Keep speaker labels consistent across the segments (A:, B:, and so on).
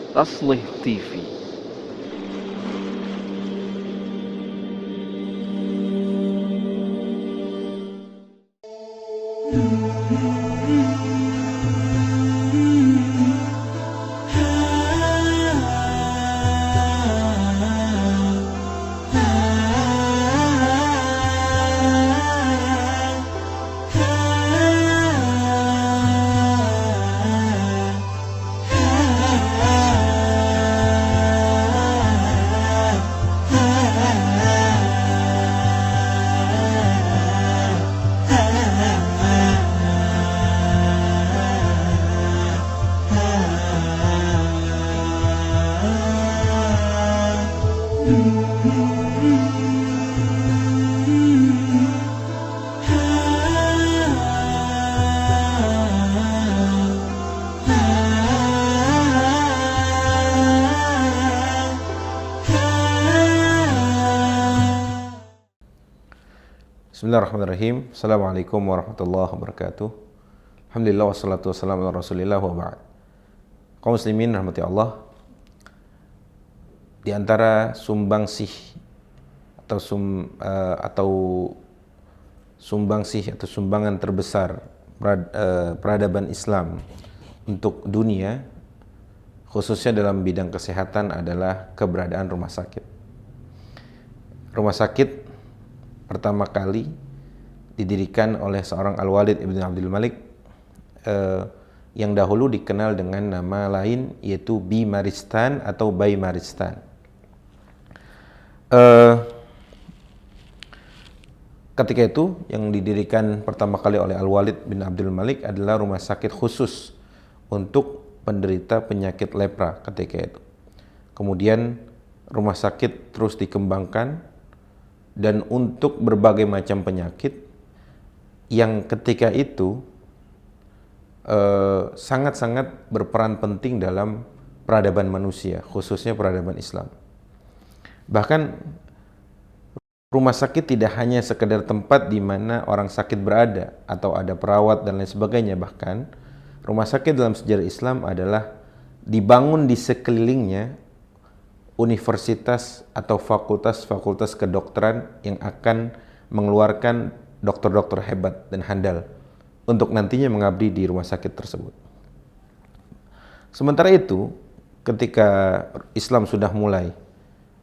A: Taslih TV.
B: Bismillahirrahmanirrahim. Assalamualaikum warahmatullahi wabarakatuh. Alhamdulillah wassalatu wassalamu ala rasulillah wa ba'd. Kaum muslimin rahmati Allah, di antara sumbangsih atau sumbangan terbesar peradaban Islam untuk dunia, khususnya dalam bidang kesehatan, adalah keberadaan rumah sakit. Rumah sakit pertama kali didirikan oleh seorang Al-Walid ibn Abdul Malik yang dahulu dikenal dengan nama lain, yaitu Bimaristan atau Baimaristan. Ketika itu yang didirikan pertama kali oleh Al-Walid bin Abdul Malik adalah rumah sakit khusus untuk penderita penyakit lepra ketika itu. Kemudian rumah sakit terus dikembangkan, dan untuk berbagai macam penyakit yang ketika itu sangat-sangat berperan penting dalam peradaban manusia, khususnya peradaban Islam. Bahkan rumah sakit tidak hanya sekedar tempat di mana orang sakit berada atau ada perawat dan lain sebagainya. Bahkan rumah sakit dalam sejarah Islam adalah dibangun di sekelilingnya universitas atau fakultas-fakultas kedokteran yang akan mengeluarkan dokter-dokter hebat dan handal untuk nantinya mengabdi di rumah sakit tersebut. Sementara itu, ketika Islam sudah mulai,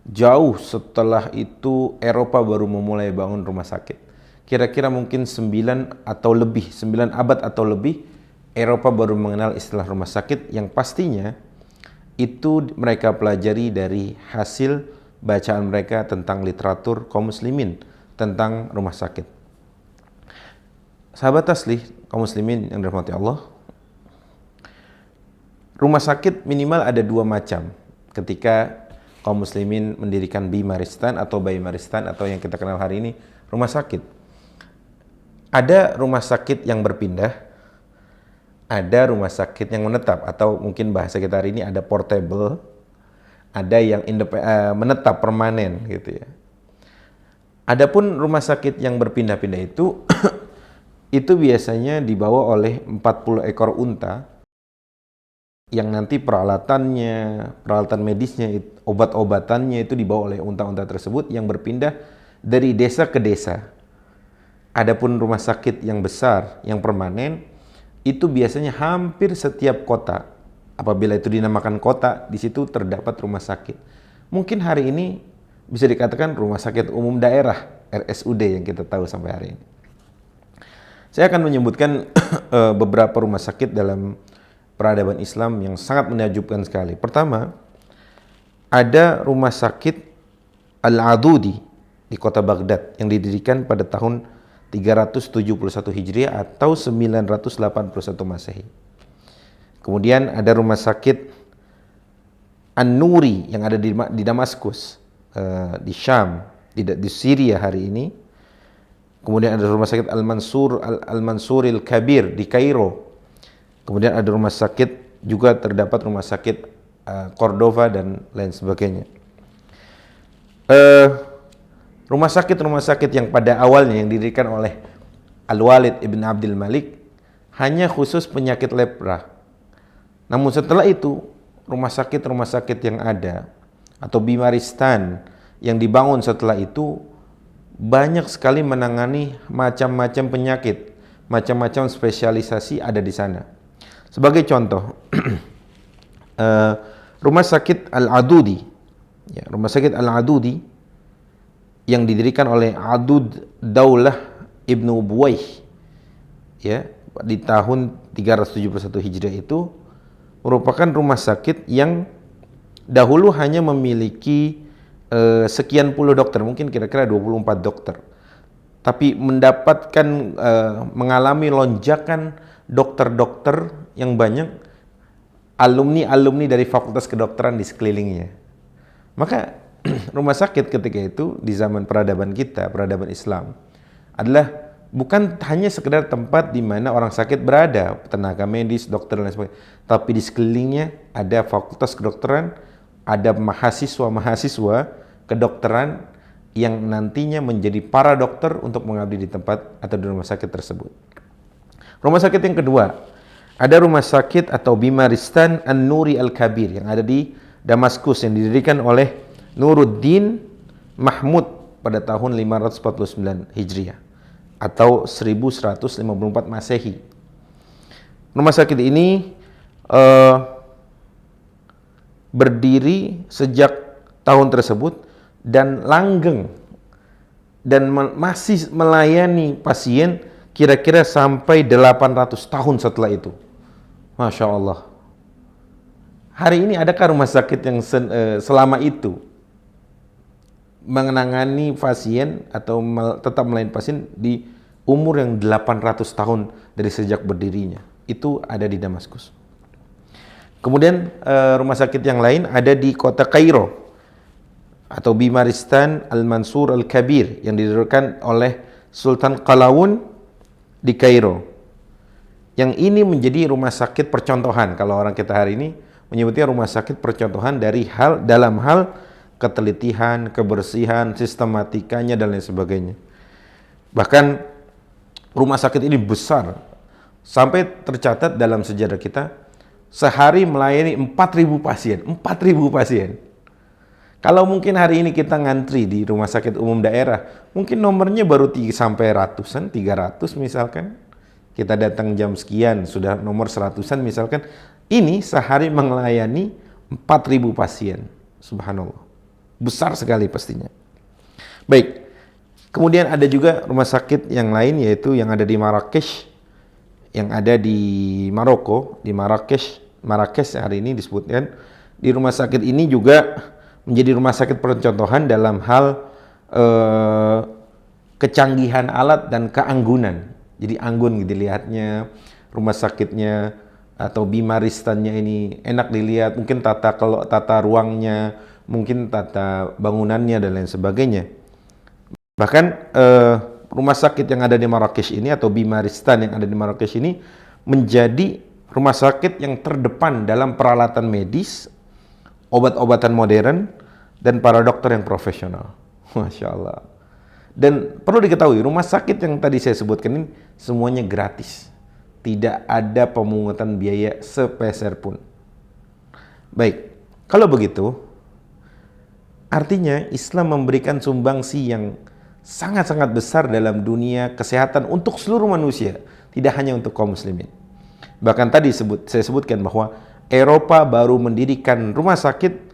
B: jauh setelah itu Eropa baru memulai bangun rumah sakit. Kira-kira mungkin 9 abad atau lebih, Eropa baru mengenal istilah rumah sakit, yang pastinya itu mereka pelajari dari hasil bacaan mereka tentang literatur kaum muslimin tentang rumah sakit. Sahabat taslih, kaum muslimin yang dirahmati Allah, rumah sakit minimal ada 2 macam ketika kaum muslimin mendirikan Bimaristan atau Baimaristan atau yang kita kenal hari ini rumah sakit. Ada rumah sakit yang berpindah, ada rumah sakit yang menetap, atau mungkin bahasa kita hari ini ada portable, ada yang menetap permanen gitu ya. Adapun rumah sakit yang berpindah-pindah itu itu biasanya dibawa oleh 40 ekor unta yang nanti peralatan medisnya, obat-obatannya itu dibawa oleh unta-unta tersebut yang berpindah dari desa ke desa. Adapun rumah sakit yang besar, yang permanen, itu biasanya hampir setiap kota. Apabila itu dinamakan kota, di situ terdapat rumah sakit. Mungkin hari ini bisa dikatakan rumah sakit umum daerah, RSUD yang kita tahu sampai hari ini. Saya akan menyebutkan beberapa rumah sakit dalam peradaban Islam yang sangat menakjubkan sekali. Pertama, ada rumah sakit Al-Adudi di kota Baghdad yang didirikan pada tahun 371 Hijriah atau 981 Masehi. Kemudian ada rumah sakit An-Nuri yang ada di Damaskus, di Syam, di Syria hari ini. Kemudian ada rumah sakit Al-Mansuril Kabir di Kairo. Kemudian ada rumah sakit, juga terdapat rumah sakit Cordova dan lain sebagainya. Rumah sakit yang pada awalnya yang didirikan oleh Al-Walid ibn Abdul Malik hanya khusus penyakit lepra. Namun setelah itu rumah sakit yang ada atau bimaristan yang dibangun setelah itu banyak sekali menangani macam-macam penyakit, macam-macam spesialisasi ada di sana. Sebagai contoh, Rumah Sakit Al-Adudi, ya, Rumah Sakit Al-Adudi yang didirikan oleh Adud Daulah Ibnu Buwaih, ya, di tahun 371 Hijriah itu merupakan rumah sakit yang dahulu hanya memiliki sekian puluh dokter, mungkin kira-kira 24 dokter. Tapi mendapatkan mengalami lonjakan dokter-dokter yang banyak, alumni-alumni dari fakultas kedokteran di sekelilingnya. Maka rumah sakit ketika itu di zaman peradaban kita, peradaban Islam, adalah bukan hanya sekedar tempat di mana orang sakit berada, tenaga medis, dokter dan lain sebagainya, tapi di sekelilingnya ada fakultas kedokteran, ada mahasiswa-mahasiswa kedokteran yang nantinya menjadi para dokter untuk mengabdi di tempat atau di rumah sakit tersebut. Rumah sakit yang kedua, ada rumah sakit atau Bimaristan An-Nuri Al-Kabir yang ada di Damaskus yang didirikan oleh Nuruddin Mahmud pada tahun 549 Hijriah atau 1154 Masehi. Rumah sakit ini berdiri sejak tahun tersebut dan langgeng dan masih melayani pasien kira-kira sampai 800 tahun setelah itu. Masya Allah. Hari ini adakah rumah sakit yang selama itu menangani pasien atau tetap melayani pasien di umur yang 800 tahun dari sejak berdirinya? Itu ada di Damaskus. Kemudian rumah sakit yang lain ada di kota Kairo atau Bimaristan Al-Mansur Al-Kabir yang didirikan oleh Sultan Qalawun di Kairo. Yang ini menjadi rumah sakit percontohan. Kalau orang kita hari ini menyebutnya rumah sakit percontohan dalam hal ketelitian, kebersihan, sistematikanya dan lain sebagainya. Bahkan rumah sakit ini besar sampai tercatat dalam sejarah kita sehari melayani 4.000 pasien. 4.000 pasien. Kalau mungkin hari ini kita ngantri di rumah sakit umum daerah, mungkin nomornya baru sampai ratusan, 300 misalkan. Kita datang jam sekian, sudah nomor 100-an misalkan. Ini sehari melayani 4.000 pasien. Subhanallah. Besar sekali pastinya. Baik. Kemudian ada juga rumah sakit yang lain, yaitu yang ada di Marrakesh, yang ada di Maroko, di Marrakesh hari ini disebutkan. Di rumah sakit ini juga menjadi rumah sakit percontohan dalam hal kecanggihan alat dan keanggunan. Jadi anggun dilihatnya, rumah sakitnya atau Bimaristannya ini enak dilihat, mungkin tata ruangnya, mungkin tata bangunannya dan lain sebagainya. Bahkan rumah sakit yang ada di Marrakesh ini atau Bimaristan yang ada di Marrakesh ini menjadi rumah sakit yang terdepan dalam peralatan medis, obat-obatan modern, dan para dokter yang profesional. Masya Allah. Dan perlu diketahui, rumah sakit yang tadi saya sebutkan ini semuanya gratis. Tidak ada pemungutan biaya sepeser pun. Baik, kalau begitu, artinya Islam memberikan sumbangsi yang sangat-sangat besar dalam dunia kesehatan untuk seluruh manusia, tidak hanya untuk kaum muslimin. Bahkan tadi saya sebutkan bahwa Eropa baru mendirikan rumah sakit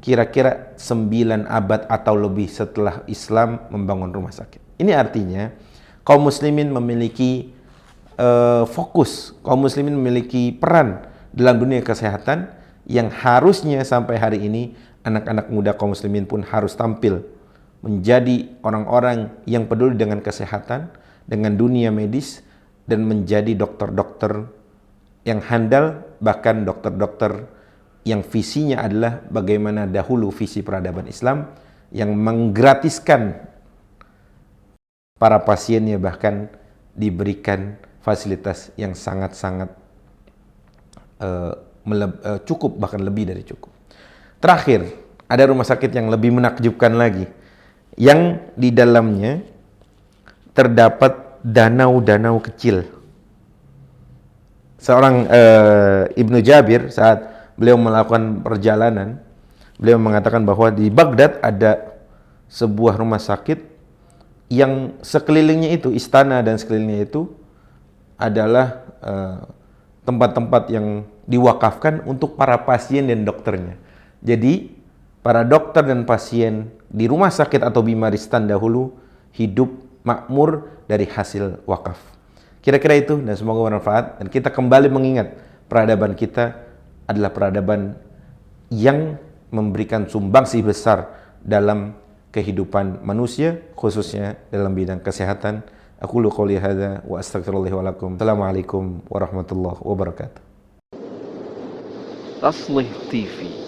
B: kira-kira 9 abad atau lebih setelah Islam membangun rumah sakit. Ini artinya kaum muslimin memiliki fokus, kaum muslimin memiliki peran dalam dunia kesehatan yang harusnya sampai hari ini anak-anak muda kaum muslimin pun harus tampil menjadi orang-orang yang peduli dengan kesehatan, dengan dunia medis, dan menjadi dokter-dokter yang handal, bahkan dokter-dokter yang visinya adalah bagaimana dahulu visi peradaban Islam yang menggratiskan para pasiennya, bahkan diberikan fasilitas yang sangat-sangat cukup, bahkan lebih dari cukup. Terakhir, ada rumah sakit yang lebih menakjubkan lagi, yang di dalamnya terdapat danau-danau kecil. Seorang Ibnu Jabir saat beliau melakukan perjalanan, beliau mengatakan bahwa di Baghdad ada sebuah rumah sakit yang sekelilingnya itu, istana dan sekelilingnya itu adalah tempat-tempat yang diwakafkan untuk para pasien dan dokternya. Jadi para dokter dan pasien di rumah sakit atau Bimaristan dahulu hidup makmur dari hasil wakaf. Kira-kira itu, dan semoga bermanfaat dan kita kembali mengingat peradaban kita adalah peradaban yang memberikan sumbangsi besar dalam kehidupan manusia, khususnya dalam bidang kesehatan. Aqulu qouli hadza wa astaghfirullah wa lakum. Assalamualaikum warahmatullahi wabarakatuh.
A: Taslih TV